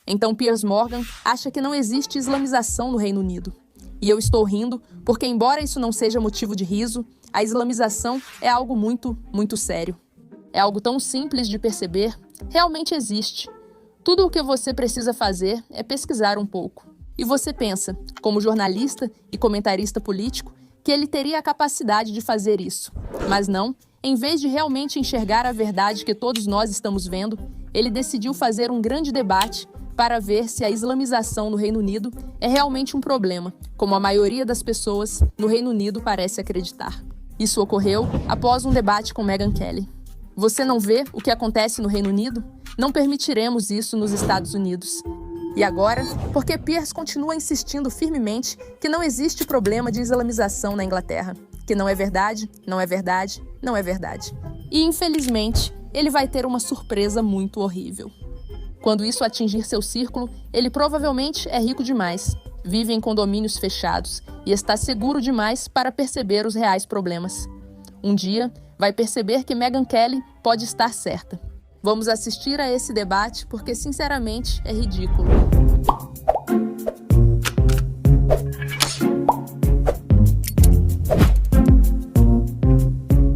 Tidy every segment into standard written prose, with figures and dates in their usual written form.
Então Piers Morgan acha que não existe islamização no Reino Unido. E eu estou rindo porque, embora isso não seja motivo de riso, a islamização é algo muito, muito sério. É algo tão simples de perceber, realmente existe. Tudo o que você precisa fazer é pesquisar um pouco. E você pensa, como jornalista e comentarista político, que ele teria a capacidade de fazer isso. Mas não, em vez de realmente enxergar a verdade que todos nós estamos vendo, ele decidiu fazer um grande debate para ver se a islamização no Reino Unido é realmente um problema, como a maioria das pessoas no Reino Unido parece acreditar. Isso ocorreu após um debate com Megyn Kelly. Você não vê o que acontece no Reino Unido? Não permitiremos isso nos Estados Unidos. E agora, porque Piers continua insistindo firmemente que não existe problema de islamização na Inglaterra, que não é verdade, não é verdade, não é verdade. E, infelizmente, ele vai ter uma surpresa muito horrível. Quando isso atingir seu círculo, ele provavelmente é rico demais, vive em condomínios fechados e está seguro demais para perceber os reais problemas. Um dia, vai perceber que Megyn Kelly pode estar certa. Vamos assistir a esse debate porque, sinceramente, é ridículo.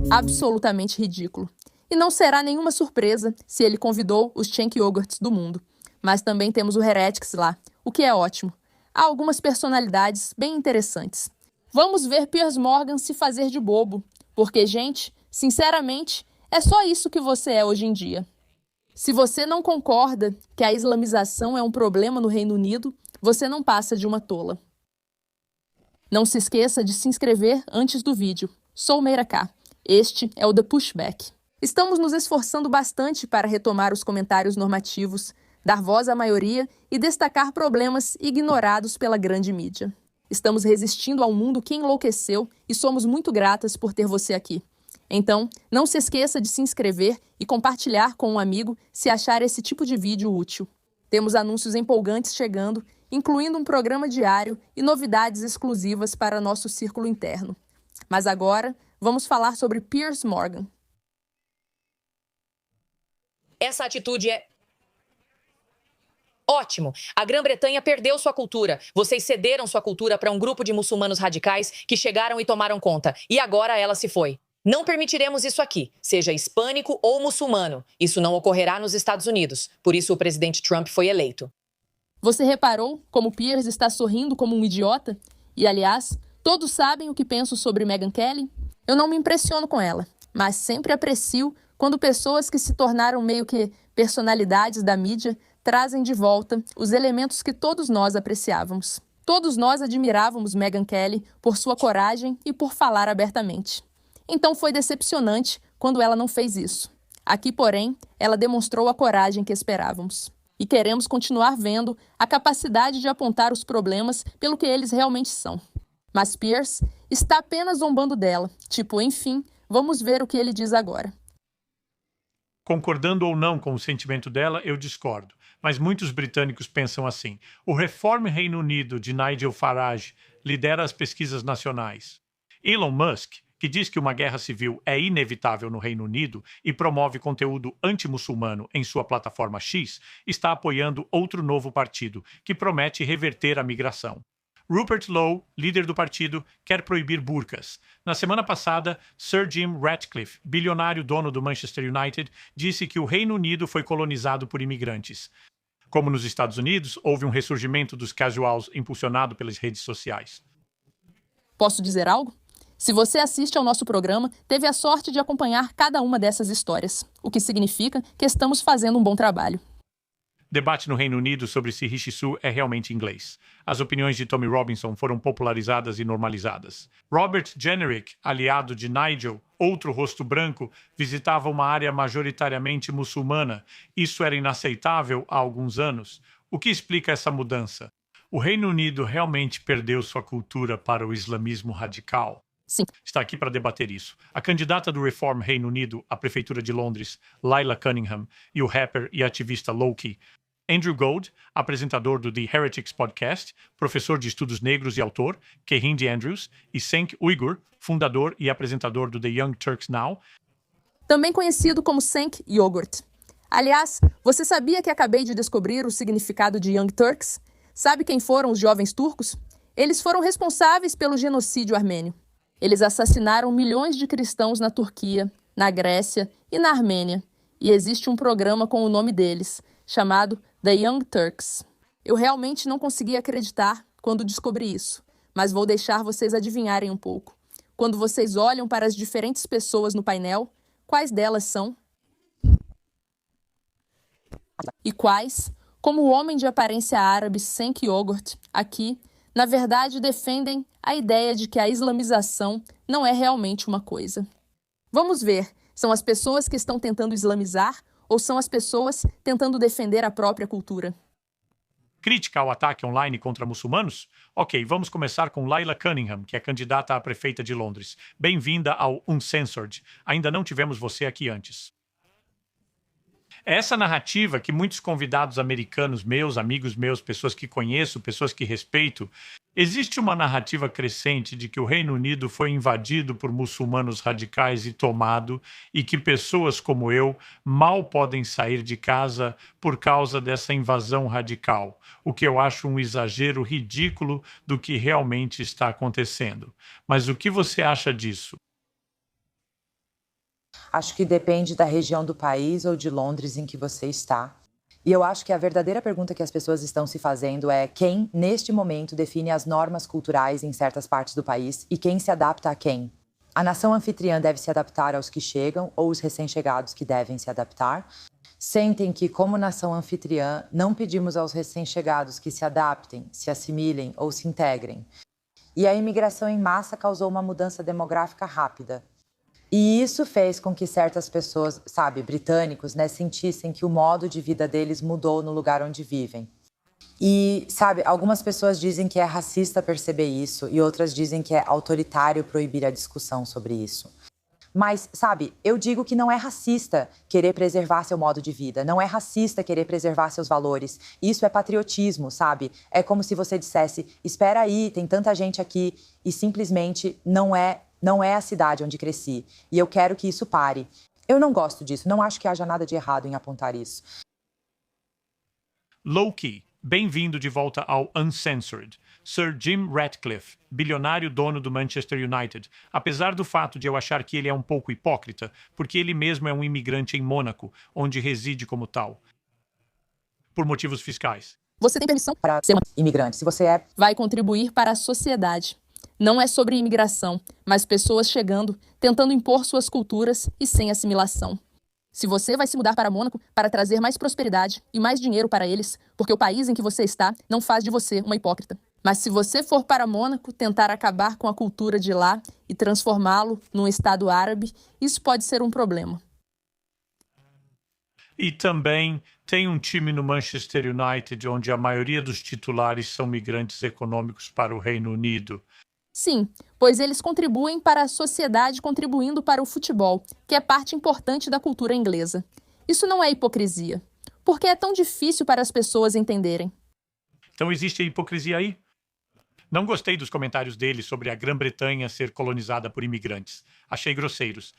Absolutamente ridículo. E não será nenhuma surpresa se ele convidou os Cenk Yogurts do mundo. Mas também temos o Heretics lá, o que é ótimo. Há algumas personalidades bem interessantes. Vamos ver Piers Morgan se fazer de bobo. Porque, gente, sinceramente, é só isso que você é hoje em dia. Se você não concorda que a islamização é um problema no Reino Unido, você não passa de uma tola. Não se esqueça de se inscrever antes do vídeo. Sou Meira K. Este é o The Pushback. Estamos nos esforçando bastante para retomar os comentários normativos, dar voz à maioria e destacar problemas ignorados pela grande mídia. Estamos resistindo ao mundo que enlouqueceu e somos muito gratas por ter você aqui. Então, não se esqueça de se inscrever e compartilhar com um amigo se achar esse tipo de vídeo útil. Temos anúncios empolgantes chegando, incluindo um programa diário e novidades exclusivas para nosso círculo interno. Mas agora, vamos falar sobre Piers Morgan. Essa atitude é ótimo. A Grã-Bretanha perdeu sua cultura. Vocês cederam sua cultura para um grupo de muçulmanos radicais que chegaram e tomaram conta. E agora ela se foi. Não permitiremos isso aqui, seja hispânico ou muçulmano. Isso não ocorrerá nos Estados Unidos. Por isso o presidente Trump foi eleito. Você reparou como Piers está sorrindo como um idiota? E, aliás, todos sabem o que penso sobre Megyn Kelly? Eu não me impressiono com ela, mas sempre aprecio quando pessoas que se tornaram meio que personalidades da mídia trazem de volta os elementos que todos nós apreciávamos. Todos nós admirávamos Megyn Kelly por sua coragem e por falar abertamente. Então foi decepcionante quando ela não fez isso. Aqui, porém, ela demonstrou a coragem que esperávamos. E queremos continuar vendo a capacidade de apontar os problemas pelo que eles realmente são. Mas Piers está apenas zombando dela. Enfim, vamos ver o que ele diz agora. Concordando ou não com o sentimento dela, eu discordo. Mas muitos britânicos pensam assim. O Reform Reino Unido de Nigel Farage lidera as pesquisas nacionais. Elon Musk, que diz que uma guerra civil é inevitável no Reino Unido e promove conteúdo anti-muçulmano em sua plataforma X, está apoiando outro novo partido, que promete reverter a migração. Rupert Lowe, líder do partido, quer proibir burcas. Na semana passada, Sir Jim Ratcliffe, bilionário dono do Manchester United, disse que o Reino Unido foi colonizado por imigrantes. Como nos Estados Unidos, houve um ressurgimento dos casuals impulsionado pelas redes sociais. Posso dizer algo? Se você assiste ao nosso programa, teve a sorte de acompanhar cada uma dessas histórias, o que significa que estamos fazendo um bom trabalho. Debate no Reino Unido sobre se Rishi Sunak é realmente inglês. As opiniões de Tommy Robinson foram popularizadas e normalizadas. Robert Jenrick, aliado de Nigel, outro rosto branco, visitava uma área majoritariamente muçulmana. Isso era inaceitável há alguns anos. O que explica essa mudança? O Reino Unido realmente perdeu sua cultura para o islamismo radical? Sim. Está aqui para debater isso. A candidata do Reform Reino Unido à Prefeitura de Londres, Laila Cunningham, e o rapper e ativista Loki. Andrew Gold, apresentador do The Heretics Podcast, professor de estudos negros e autor, Kehinde Andrews, e Cenk Uygur, fundador e apresentador do The Young Turks Now. Também conhecido como Cenk Yogurt. Aliás, você sabia que acabei de descobrir o significado de Young Turks? Sabe quem foram os jovens turcos? Eles foram responsáveis pelo genocídio armênio. Eles assassinaram milhões de cristãos na Turquia, na Grécia e na Armênia. E existe um programa com o nome deles, chamado The Young Turks. Eu realmente não consegui acreditar quando descobri isso, mas vou deixar vocês adivinharem um pouco. Quando vocês olham para as diferentes pessoas no painel, quais delas são? E quais, como o homem de aparência árabe Cenk Yogurt, aqui, na verdade defendem a ideia de que a islamização não é realmente uma coisa. Vamos ver, são as pessoas que estão tentando islamizar ou são as pessoas tentando defender a própria cultura? Crítica ao ataque online contra muçulmanos? Ok, vamos começar com Laila Cunningham, que é candidata a prefeita de Londres. Bem-vinda ao Uncensored. Ainda não tivemos você aqui antes. Essa narrativa que muitos convidados americanos meus, amigos meus, pessoas que conheço, pessoas que respeito, existe uma narrativa crescente de que o Reino Unido foi invadido por muçulmanos radicais e tomado, e que pessoas como eu mal podem sair de casa por causa dessa invasão radical, o que eu acho um exagero ridículo do que realmente está acontecendo. Mas o que você acha disso? Acho que depende da região do país ou de Londres em que você está. E eu acho que a verdadeira pergunta que as pessoas estão se fazendo é quem, neste momento, define as normas culturais em certas partes do país e quem se adapta a quem. A nação anfitriã deve se adaptar aos que chegam ou os recém-chegados que devem se adaptar. Sentem que, como nação anfitriã, não pedimos aos recém-chegados que se adaptem, se assimilem ou se integrem. E a imigração em massa causou uma mudança demográfica rápida. E isso fez com que certas pessoas, britânicos, sentissem que o modo de vida deles mudou no lugar onde vivem. E, algumas pessoas dizem que é racista perceber isso e outras dizem que é autoritário proibir a discussão sobre isso. Mas, eu digo que não é racista querer preservar seu modo de vida, não é racista querer preservar seus valores. Isso é patriotismo, É como se você dissesse, espera aí, tem tanta gente aqui e simplesmente não é a cidade onde cresci, e eu quero que isso pare. Eu não gosto disso, não acho que haja nada de errado em apontar isso. Loki, bem-vindo de volta ao Uncensored. Sir Jim Ratcliffe, bilionário dono do Manchester United, apesar do fato de eu achar que ele é um pouco hipócrita, porque ele mesmo é um imigrante em Mônaco, onde reside como tal, por motivos fiscais. Você tem permissão para ser um imigrante, se você vai contribuir para a sociedade. Não é sobre imigração, mas pessoas chegando, tentando impor suas culturas e sem assimilação. Se você vai se mudar para Mônaco para trazer mais prosperidade e mais dinheiro para eles, porque o país em que você está não faz de você uma hipócrita. Mas se você for para Mônaco tentar acabar com a cultura de lá e transformá-lo num estado árabe, isso pode ser um problema. E também tem um time no Manchester United onde a maioria dos titulares são migrantes econômicos para o Reino Unido. Sim, pois eles contribuem para a sociedade contribuindo para o futebol, que é parte importante da cultura inglesa. Isso não é hipocrisia. Por que é tão difícil para as pessoas entenderem? Então existe a hipocrisia aí? Não gostei dos comentários dele sobre a Grã-Bretanha ser colonizada por imigrantes. Achei grosseiros.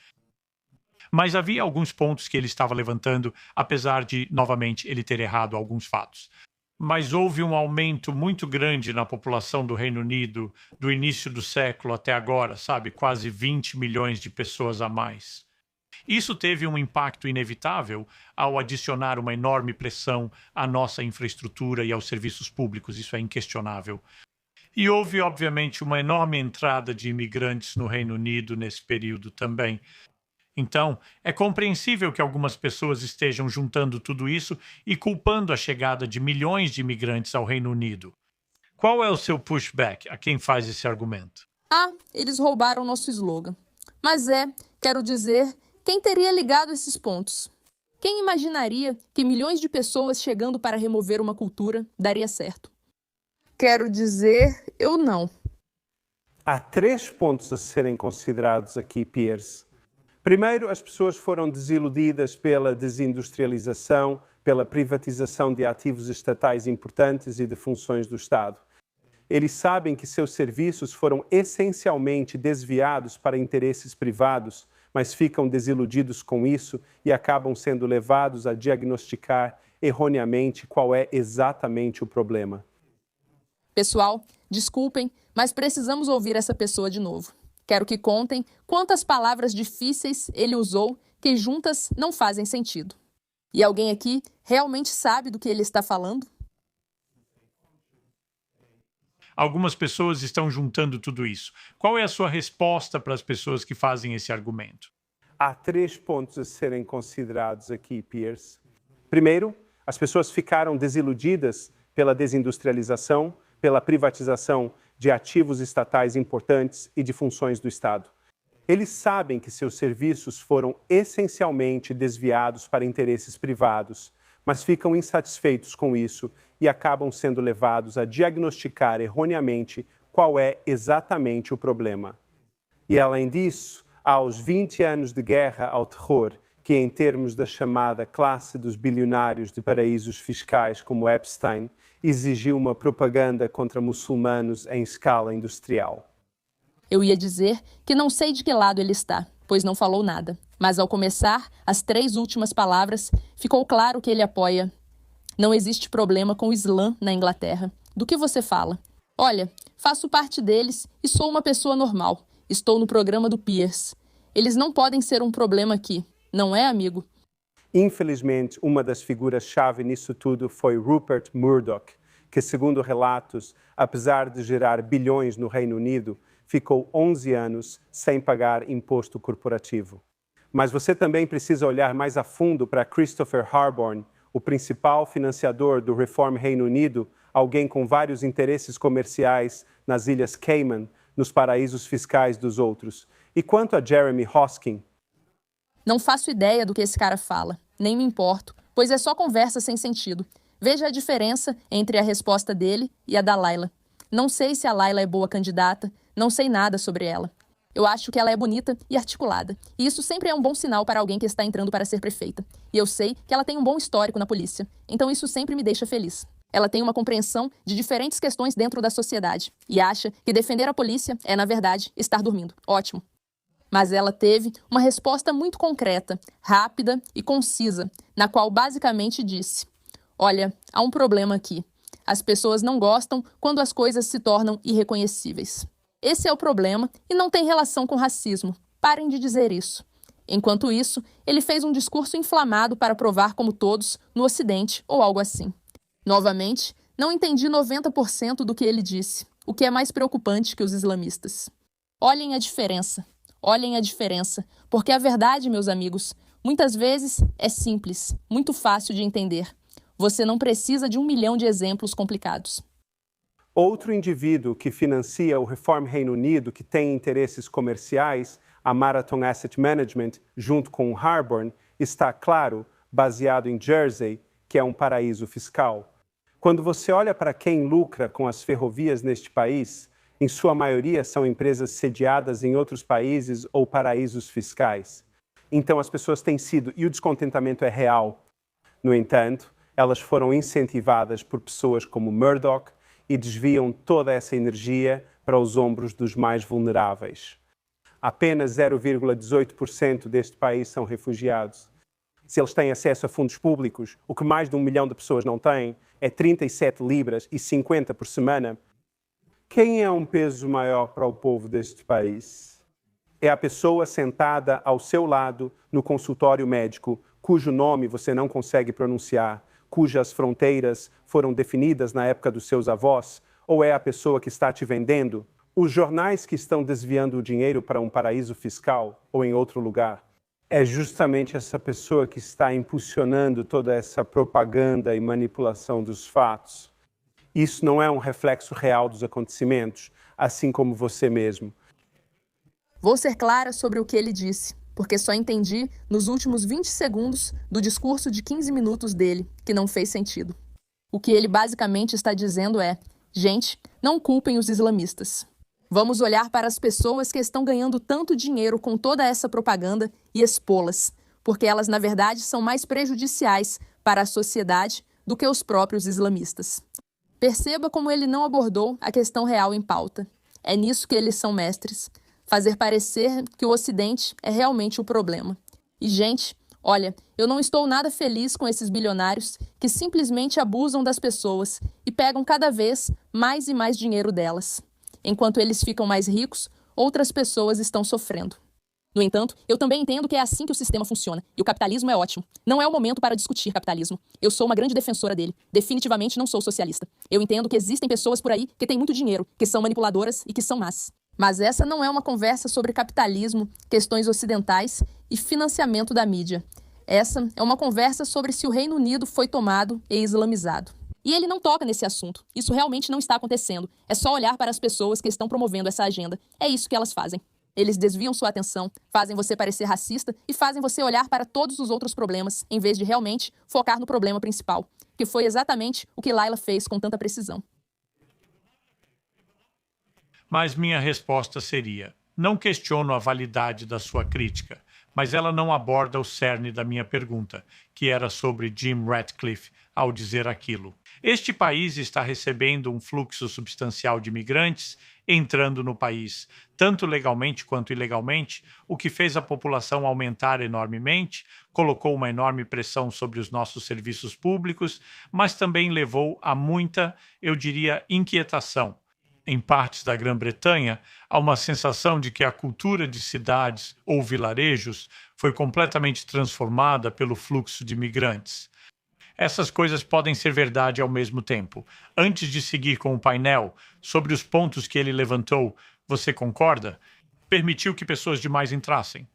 Mas havia alguns pontos que ele estava levantando, apesar de, novamente, ele ter errado alguns fatos. Mas houve um aumento muito grande na população do Reino Unido do início do século até agora, quase 20 milhões de pessoas a mais. Isso teve um impacto inevitável ao adicionar uma enorme pressão à nossa infraestrutura e aos serviços públicos, isso é inquestionável. E houve, obviamente, uma enorme entrada de imigrantes no Reino Unido nesse período também. Então, é compreensível que algumas pessoas estejam juntando tudo isso e culpando a chegada de milhões de imigrantes ao Reino Unido. Qual é o seu pushback a quem faz esse argumento? Eles roubaram nosso slogan. Mas quero dizer, quem teria ligado esses pontos? Quem imaginaria que milhões de pessoas chegando para remover uma cultura daria certo? Quero dizer, eu não. Há 3 pontos a serem considerados aqui, Piers. Primeiro, as pessoas foram desiludidas pela desindustrialização, pela privatização de ativos estatais importantes e de funções do Estado. Eles sabem que seus serviços foram essencialmente desviados para interesses privados, mas ficam desiludidos com isso e acabam sendo levados a diagnosticar erroneamente qual é exatamente o problema. Pessoal, desculpem, mas precisamos ouvir essa pessoa de novo. Quero que contem quantas palavras difíceis ele usou que juntas não fazem sentido. E alguém aqui realmente sabe do que ele está falando? Algumas pessoas estão juntando tudo isso. Qual é a sua resposta para as pessoas que fazem esse argumento? Há 3 pontos a serem considerados aqui, Piers. Primeiro, as pessoas ficaram desiludidas pela desindustrialização, pela privatização de ativos estatais importantes e de funções do Estado. Eles sabem que seus serviços foram essencialmente desviados para interesses privados, mas ficam insatisfeitos com isso e acabam sendo levados a diagnosticar erroneamente qual é exatamente o problema. E, além disso, aos 20 anos de guerra ao terror, que em termos da chamada classe dos bilionários de paraísos fiscais como Epstein, exigiu uma propaganda contra muçulmanos em escala industrial. Eu ia dizer que não sei de que lado ele está, pois não falou nada. Mas ao começar as 3 últimas palavras, ficou claro que ele apoia. Não existe problema com o Islã na Inglaterra. Do que você fala? Olha, faço parte deles e sou uma pessoa normal. Estou no programa do Piers. Eles não podem ser um problema aqui, não é, amigo? Infelizmente, uma das figuras-chave nisso tudo foi Rupert Murdoch, que, segundo relatos, apesar de gerar bilhões no Reino Unido, ficou 11 anos sem pagar imposto corporativo. Mas você também precisa olhar mais a fundo para Christopher Harborne, o principal financiador do Reform Reino Unido, alguém com vários interesses comerciais nas Ilhas Cayman, nos paraísos fiscais dos outros. E quanto a Jeremy Hosking? Não faço ideia do que esse cara fala, nem me importo, pois é só conversa sem sentido. Veja a diferença entre a resposta dele e a da Laila. Não sei se a Laila é boa candidata, não sei nada sobre ela. Eu acho que ela é bonita e articulada, e isso sempre é um bom sinal para alguém que está entrando para ser prefeita. E eu sei que ela tem um bom histórico na polícia, então isso sempre me deixa feliz. Ela tem uma compreensão de diferentes questões dentro da sociedade e acha que defender a polícia é, na verdade, estar dormindo. Ótimo. Mas ela teve uma resposta muito concreta, rápida e concisa, na qual basicamente disse: olha, há um problema aqui. As pessoas não gostam quando as coisas se tornam irreconhecíveis. Esse é o problema e não tem relação com racismo. Parem de dizer isso. Enquanto isso, ele fez um discurso inflamado para provar como todos no Ocidente ou algo assim. Novamente, não entendi 90% do que ele disse, o que é mais preocupante que os islamistas. Olhem a diferença. Olhem a diferença, porque a verdade, meus amigos, muitas vezes é simples, muito fácil de entender. Você não precisa de 1 milhão de exemplos complicados. Outro indivíduo que financia o Reform Reino Unido, que tem interesses comerciais, a Marathon Asset Management, junto com o Harborne, está, claro, baseado em Jersey, que é um paraíso fiscal. Quando você olha para quem lucra com as ferrovias neste país, em sua maioria são empresas sediadas em outros países ou paraísos fiscais. Então as pessoas têm sido, e o descontentamento é real. No entanto, elas foram incentivadas por pessoas como Murdoch e desviam toda essa energia para os ombros dos mais vulneráveis. Apenas 0,18% deste país são refugiados. Se eles têm acesso a fundos públicos, o que mais de 1 milhão de pessoas não têm, é 37 libras e 50 por semana. Quem é um peso maior para o povo deste país? É a pessoa sentada ao seu lado no consultório médico, cujo nome você não consegue pronunciar, cujas fronteiras foram definidas na época dos seus avós, ou é a pessoa que está te vendendo? Os jornais que estão desviando o dinheiro para um paraíso fiscal ou em outro lugar? É justamente essa pessoa que está impulsionando toda essa propaganda e manipulação dos fatos. Isso não é um reflexo real dos acontecimentos, assim como você mesmo. Vou ser clara sobre o que ele disse, porque só entendi nos últimos 20 segundos do discurso de 15 minutos dele, que não fez sentido. O que ele basicamente está dizendo é: gente, não culpem os islamistas. Vamos olhar para as pessoas que estão ganhando tanto dinheiro com toda essa propaganda e expô-las, porque elas, na verdade, são mais prejudiciais para a sociedade do que os próprios islamistas. Perceba como ele não abordou a questão real em pauta. É nisso que eles são mestres. fazer parecer que o Ocidente é realmente o problema. E, gente, olha, eu não estou nada feliz com esses bilionários que simplesmente abusam das pessoas e pegam cada vez mais e mais dinheiro delas. Enquanto eles ficam mais ricos, outras pessoas estão sofrendo. No entanto, eu também entendo que é assim que o sistema funciona, e o capitalismo é ótimo. Não é o momento para discutir capitalismo. Eu sou uma grande defensora dele. Definitivamente não sou socialista. Eu entendo que existem pessoas por aí que têm muito dinheiro, que são manipuladoras e que são más. Mas essa não é uma conversa sobre capitalismo, questões ocidentais e financiamento da mídia. Essa é uma conversa sobre se o Reino Unido foi tomado e islamizado. E ele não toca nesse assunto. Isso realmente não está acontecendo. É só olhar para as pessoas que estão promovendo essa agenda. É isso que elas fazem. Eles desviam sua atenção, fazem você parecer racista e fazem você olhar para todos os outros problemas, em vez de realmente focar no problema principal, que foi exatamente o que Layla fez com tanta precisão. Mas minha resposta seria: não questiono a validade da sua crítica, mas ela não aborda o cerne da minha pergunta, que era sobre Jim Ratcliffe ao dizer aquilo. Este país está recebendo um fluxo substancial de imigrantes entrando no país, tanto legalmente quanto ilegalmente, o que fez a população aumentar enormemente, colocou uma enorme pressão sobre os nossos serviços públicos, mas também levou a muita, eu diria, inquietação. Em partes da Grã-Bretanha, há uma sensação de que a cultura de cidades ou vilarejos foi completamente transformada pelo fluxo de imigrantes. Essas coisas podem ser verdade ao mesmo tempo. Antes de seguir com o painel, sobre os pontos que ele levantou, você concorda? Permitiu que pessoas demais entrassem.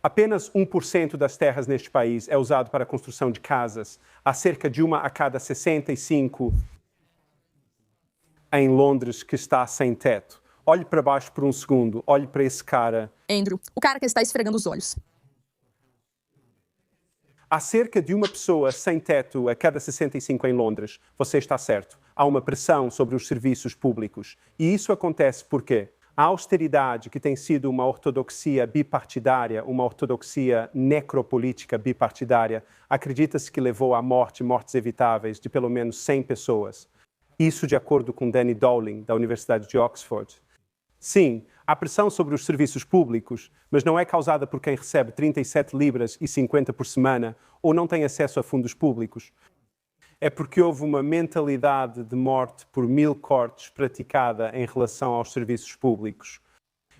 Apenas 1% das terras neste país é usado para a construção de casas. Há cerca de uma a cada 65 em Londres que está sem teto. Olhe para baixo por um segundo. Olhe para esse cara. Andrew, o cara que está esfregando os olhos. Há cerca de uma pessoa sem teto a cada 65 em Londres. Você está certo. Há uma pressão sobre os serviços públicos. E isso acontece porque a austeridade, que tem sido uma ortodoxia bipartidária, uma ortodoxia necropolítica bipartidária, acredita-se que levou à mortes evitáveis de pelo menos 100 pessoas. Isso de acordo com Danny Dowling, da Universidade de Oxford. Sim, há pressão sobre os serviços públicos, mas não é causada por quem recebe 37 libras e 50 por semana ou não tem acesso a fundos públicos. É porque houve uma mentalidade de morte por 1000 cortes praticada em relação aos serviços públicos.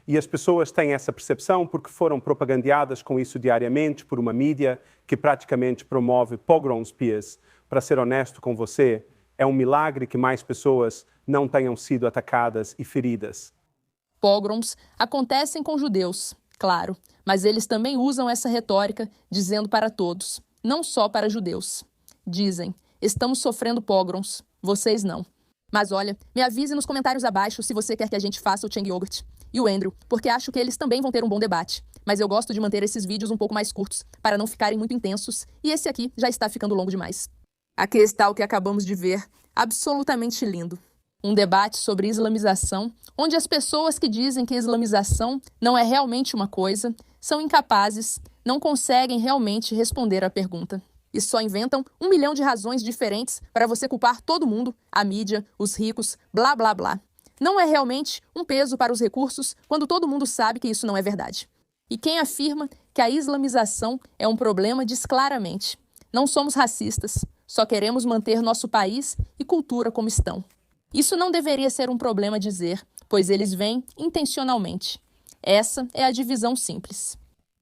E as pessoas têm essa percepção porque foram propagandeadas com isso diariamente por uma mídia que praticamente promove pogroms pias. Para ser honesto com você, é um milagre que mais pessoas não tenham sido atacadas e feridas. Pogroms acontecem com judeus, claro, mas eles também usam essa retórica dizendo para todos, não só para judeus. Dizem, estamos sofrendo pogroms, vocês não. Mas olha, me avise nos comentários abaixo se você quer que a gente faça o Cheng Yogurt e o Andrew, porque acho que eles também vão ter um bom debate. Mas eu gosto de manter esses vídeos um pouco mais curtos, para não ficarem muito intensos, e esse aqui já está ficando longo demais. Aqui está o que acabamos de ver, absolutamente lindo. Um debate sobre islamização, onde as pessoas que dizem que islamização não é realmente uma coisa, são incapazes, não conseguem realmente responder à pergunta. E só inventam 1 milhão de razões diferentes para você culpar todo mundo, a mídia, os ricos, blá blá blá. Não é realmente um peso para os recursos quando todo mundo sabe que isso não é verdade. E quem afirma que a islamização é um problema diz claramente: não somos racistas, só queremos manter nosso país e cultura como estão. Isso não deveria ser um problema dizer, pois eles vêm intencionalmente. Essa é a divisão simples.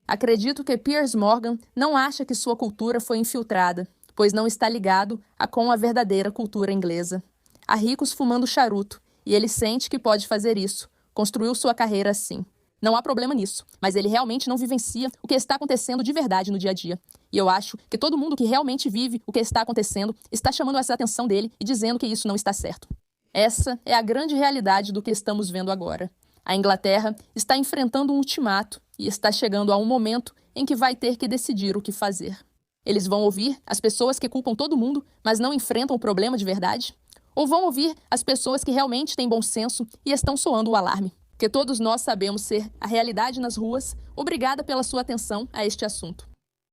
Acredito que Piers Morgan não acha que sua cultura foi infiltrada, pois não está ligado com a verdadeira cultura inglesa. Há ricos fumando charuto, e ele sente que pode fazer isso, construiu sua carreira assim. Não há problema nisso, mas ele realmente não vivencia o que está acontecendo de verdade no dia a dia. E eu acho que todo mundo que realmente vive o que está acontecendo está chamando essa atenção dele e dizendo que isso não está certo. Essa é a grande realidade do que estamos vendo agora. A Inglaterra está enfrentando um ultimato e está chegando a um momento em que vai ter que decidir o que fazer. Eles vão ouvir as pessoas que culpam todo mundo, mas não enfrentam o problema de verdade? Ou vão ouvir as pessoas que realmente têm bom senso e estão soando o alarme? Que todos nós sabemos ser a realidade nas ruas. Obrigada pela sua atenção a este assunto.